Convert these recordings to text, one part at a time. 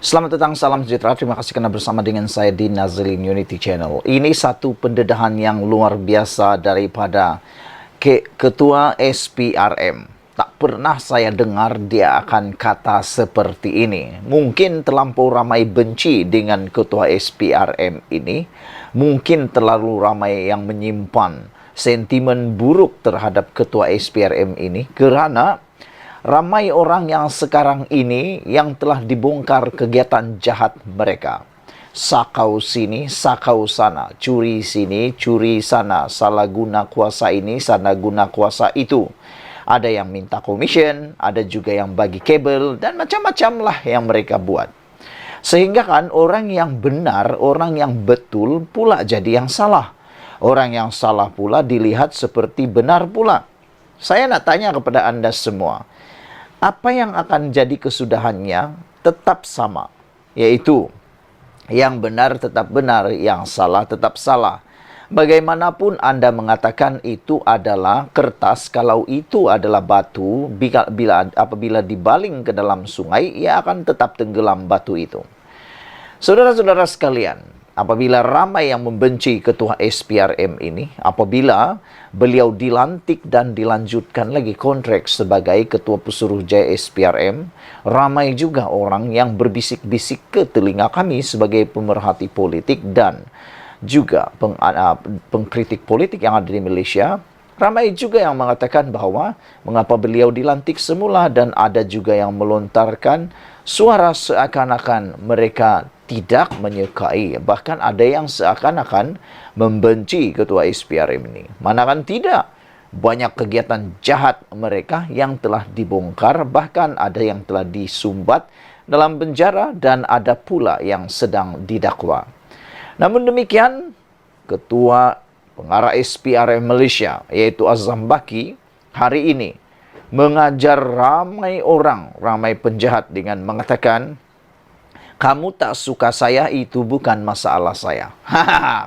Selamat datang, salam sejahtera. Terima kasih karena bersama dengan saya di Nazlin Unity Channel. Ini satu pendedahan yang luar biasa daripada Ketua SPRM. Tak pernah saya dengar dia akan kata seperti ini. Mungkin terlampau ramai benci dengan Ketua SPRM ini. Mungkin terlalu ramai yang menyimpan sentimen buruk terhadap Ketua SPRM ini. Kerana ramai orang yang sekarang ini yang telah dibongkar kegiatan jahat mereka. Sakau sini, sakau sana, curi sini, curi sana, salah guna kuasa ini, salah guna kuasa itu. Ada yang minta commission, ada juga yang bagi kabel, dan macam-macam lah yang mereka buat. Sehingga kan orang yang benar, orang yang betul pula jadi yang salah. Orang yang salah pula dilihat seperti benar pula. Saya nak tanya kepada anda semua, apa yang akan jadi kesudahannya tetap sama, yaitu yang benar tetap benar, yang salah tetap salah. Bagaimanapun anda mengatakan itu adalah kertas, kalau itu adalah batu, apabila dibaling ke dalam sungai, ia akan tetap tenggelam batu itu. Saudara-saudara sekalian, apabila ramai yang membenci Ketua SPRM ini, apabila beliau dilantik dan dilanjutkan lagi kontrak sebagai Ketua Pesuruhjaya SPRM, ramai juga orang yang berbisik-bisik ke telinga kami sebagai pemerhati politik dan juga pengkritik politik yang ada di Malaysia. Ramai juga yang mengatakan bahawa mengapa beliau dilantik semula, dan ada juga yang melontarkan suara seakan-akan mereka tidak menyukai, bahkan ada yang seakan-akan membenci Ketua SPRM ini. Manakan tidak, banyak kegiatan jahat mereka yang telah dibongkar, bahkan ada yang telah disumbat dalam penjara dan ada pula yang sedang didakwa. Namun demikian, Ketua Pengarah SPRM Malaysia, yaitu Azam Baki, hari ini mengajar ramai orang, ramai penjahat dengan mengatakan, kamu tak suka saya, itu bukan masalah saya.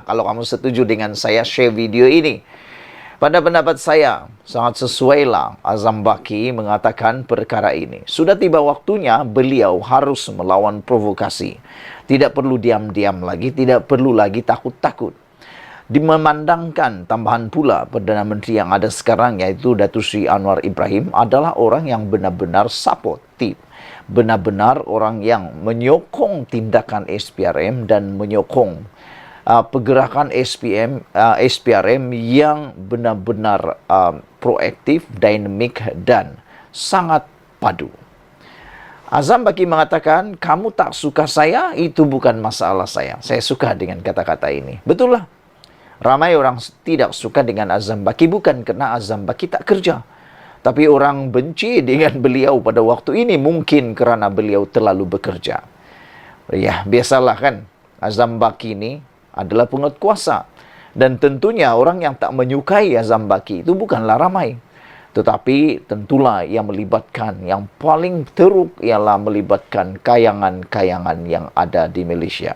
Kalau kamu setuju dengan saya, share video ini. Pada pendapat saya, sangat sesuailah Azam Baki mengatakan perkara ini. Sudah tiba waktunya beliau harus melawan provokasi. Tidak perlu diam-diam lagi, tidak perlu lagi takut-takut. Dimemandangkan tambahan pula Perdana Menteri yang ada sekarang, yaitu Datuk Seri Anwar Ibrahim, adalah orang yang benar-benar supportive, benar-benar orang yang menyokong tindakan SPRM dan menyokong pergerakan SPRM yang benar-benar proaktif, dinamik dan sangat padu. Azam Baki mengatakan, kamu tak suka saya, itu bukan masalah saya. Saya suka dengan kata-kata ini. Betul lah. Ramai orang tidak suka dengan Azam Baki bukan kerana Azam Baki tak kerja, tapi orang benci dengan beliau pada waktu ini mungkin kerana beliau terlalu bekerja. Ya, biasalah kan, Azam Baki ini adalah penguatkuasa. Dan tentunya orang yang tak menyukai Azam Baki itu bukanlah ramai. Tetapi tentulah yang melibatkan, yang paling teruk ialah melibatkan kayangan-kayangan yang ada di Malaysia.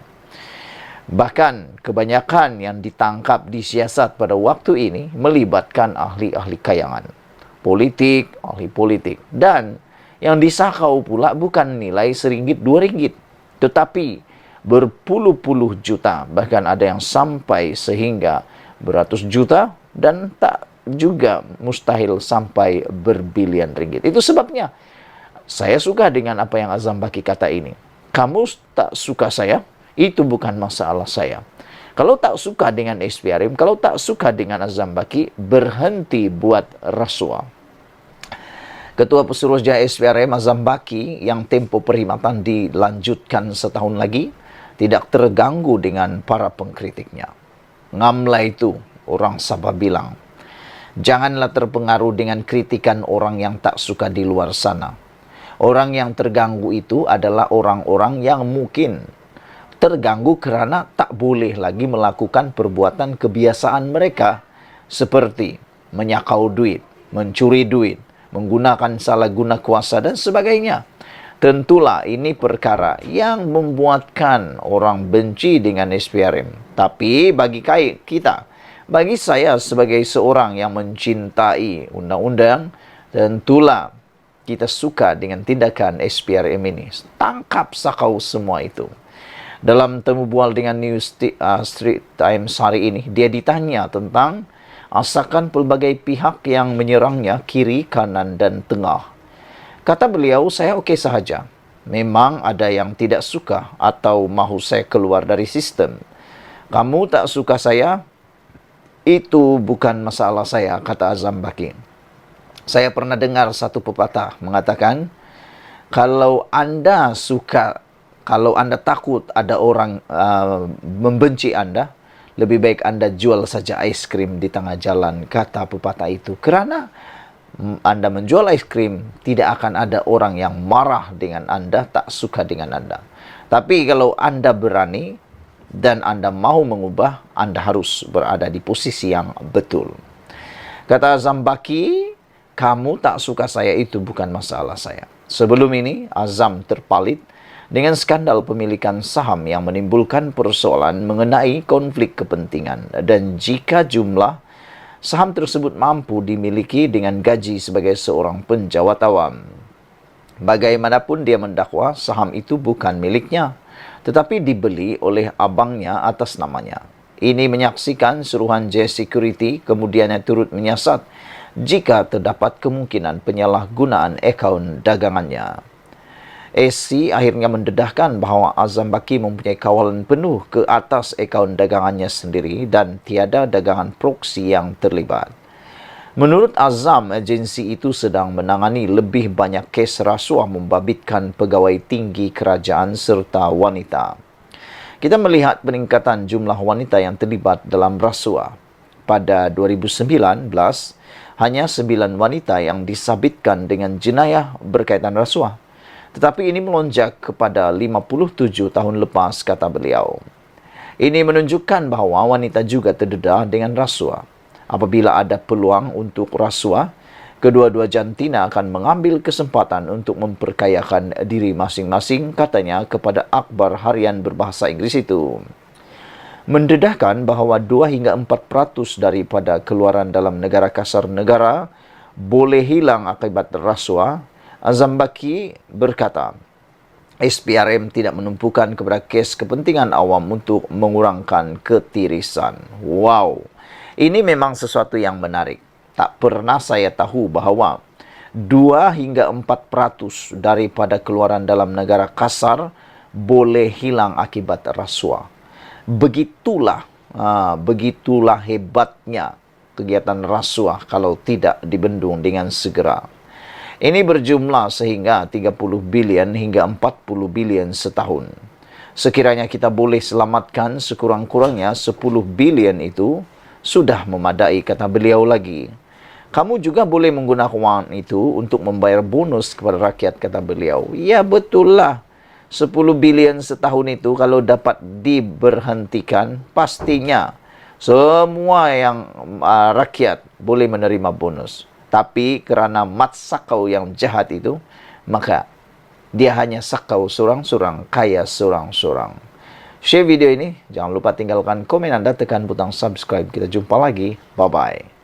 Bahkan kebanyakan yang ditangkap disiasat pada waktu ini melibatkan ahli-ahli kayangan, politik, ahli politik. Dan yang disakau pula bukan nilai RM1, RM2, tetapi berpuluh-puluh juta. Bahkan ada yang sampai sehingga beratus juta dan tak juga mustahil sampai berbilion ringgit. Itu sebabnya saya suka dengan apa yang Azam Baki kata ini. Kamu tak suka saya, itu bukan masalah saya. Kalau tak suka dengan SPRM, kalau tak suka dengan Azam Baki, berhenti buat rasuah. Ketua Pesuruhjaya SPRM Azam Baki yang tempoh perkhidmatan dilanjutkan setahun lagi, tidak terganggu dengan para pengkritiknya. Ngamlah itu, orang Sabah bilang. Janganlah terpengaruh dengan kritikan orang yang tak suka di luar sana. Orang yang terganggu itu adalah orang-orang yang mungkin terganggu kerana tak boleh lagi melakukan perbuatan kebiasaan mereka seperti menyakau duit, mencuri duit, menggunakan salah guna kuasa dan sebagainya. Tentulah ini perkara yang membuatkan orang benci dengan SPRM. Tapi bagi kita, bagi saya sebagai seorang yang mencintai undang-undang, tentulah kita suka dengan tindakan SPRM ini. Tangkap sakau semua itu. Dalam temu bual dengan Straits Times hari ini, dia ditanya tentang asakan pelbagai pihak yang menyerangnya kiri, kanan dan tengah. Kata beliau, saya okey sahaja. Memang ada yang tidak suka atau mahu saya keluar dari sistem. Kamu tak suka saya, itu bukan masalah saya, kata Azam Baki. Saya pernah dengar satu pepatah mengatakan, kalau anda takut ada orang membenci anda, lebih baik anda jual saja ais krim di tengah jalan, kata pepatah itu. Kerana anda menjual ais krim, tidak akan ada orang yang marah dengan anda, tak suka dengan anda. Tapi kalau anda berani dan anda mahu mengubah, anda harus berada di posisi yang betul. Kata Azam Baki, kamu tak suka saya itu bukan masalah saya. Sebelum ini, Azam terpalit dengan skandal pemilikan saham yang menimbulkan persoalan mengenai konflik kepentingan. Dan jika jumlah saham tersebut mampu dimiliki dengan gaji sebagai seorang penjawat awam, bagaimanapun dia mendakwa saham itu bukan miliknya, tetapi dibeli oleh abangnya atas namanya. Ini menyaksikan suruhan J Security, kemudiannya turut menyiasat jika terdapat kemungkinan penyalahgunaan akaun dagangannya. SC akhirnya mendedahkan bahawa Azam Baki mempunyai kawalan penuh ke atas akaun dagangannya sendiri dan tiada dagangan proksi yang terlibat. Menurut Azam, agensi itu sedang menangani lebih banyak kes rasuah membabitkan pegawai tinggi kerajaan serta wanita. Kita melihat peningkatan jumlah wanita yang terlibat dalam rasuah. Pada 2019, hanya 9 wanita yang disabitkan dengan jenayah berkaitan rasuah. Tetapi ini melonjak kepada 57 tahun lepas, kata beliau. Ini menunjukkan bahawa wanita juga terdedah dengan rasuah. Apabila ada peluang untuk rasuah, kedua-dua jantina akan mengambil kesempatan untuk memperkayakan diri masing-masing, katanya kepada akhbar harian berbahasa Inggeris itu. Mendedahkan bahawa 2 hingga 4% daripada keluaran dalam negara kasar negara boleh hilang akibat rasuah, Azam Baki berkata, SPRM tidak menumpukan kepada kes kepentingan awam untuk mengurangkan ketirisan. Wow, ini memang sesuatu yang menarik. Tak pernah saya tahu bahawa 2 hingga 4% daripada keluaran dalam negara kasar boleh hilang akibat rasuah. Begitulah hebatnya kegiatan rasuah kalau tidak dibendung dengan segera. Ini berjumlah sehingga 30 bilion hingga 40 bilion setahun. Sekiranya kita boleh selamatkan sekurang-kurangnya 10 bilion itu, sudah memadai, kata beliau lagi. Kamu juga boleh menggunakan wang itu untuk membayar bonus kepada rakyat, kata beliau. Ya, betul lah. 10 bilion setahun itu kalau dapat diberhentikan, pastinya semua yang rakyat boleh menerima bonus. Tapi kerana mat sakau yang jahat itu, maka dia hanya sakau sorang-sorang, kaya sorang-sorang. Share video ini, jangan lupa tinggalkan komen anda, tekan butang subscribe. Kita jumpa lagi. Bye-bye.